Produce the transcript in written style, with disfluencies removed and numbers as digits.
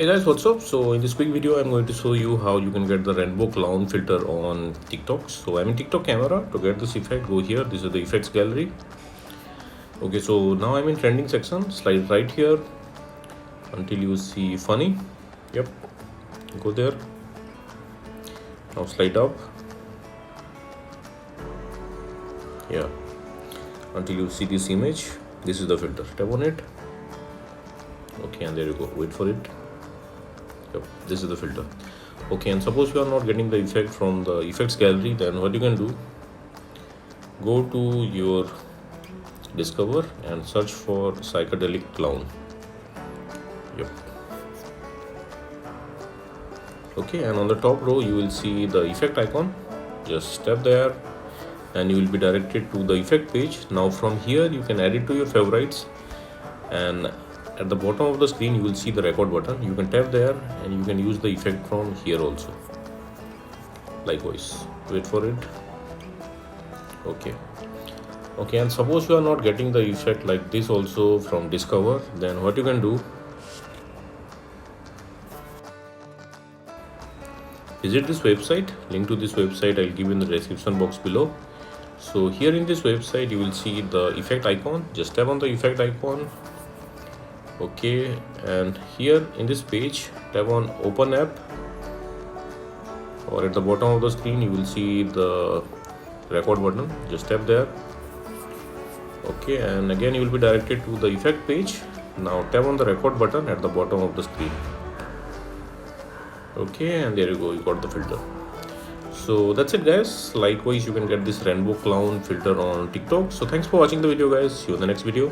Hey guys, what's up? So in this quick video I'm going to show you how you can get the rainbow clown filter on TikTok. So I'm in TikTok camera. To get this effect, go here. This is the effects gallery. Okay, so now I'm in trending section. Slide right here until you see funny. Yep, go there. Now slide up. Yeah, until you see this image. This is the filter. Tap on it. Okay, and there you go. Wait for it. Yep, this is the filter. Okay, and suppose you are not getting the effect from the effects gallery, then what you can do, go to your discover and search for psychedelic clown. Yep. Okay, and on the top row you will see the effect icon. Just tap there and you will be directed to the effect page. Now from here you can add it to your favorites, and at the bottom of the screen you will see the record button. You can tap there and you can use the effect from here also. Likewise, wait for it. Okay, and suppose you are not getting the effect like this also from discover, then what you can do, visit this website. Link to this website I'll give in the description box below. So here in this website you will see the effect icon. Just tap on the effect icon. Okay, and here in this page tap on open app, or at the bottom of the screen you will see the record button. Just tap there. Okay, and again you will be directed to the effect page. Now tap on the record button at the bottom of the screen. Okay, and there you go, you got the filter. So that's it guys. Likewise, you can get this rainbow clown filter on TikTok. So thanks for watching the video guys. See you in the next video.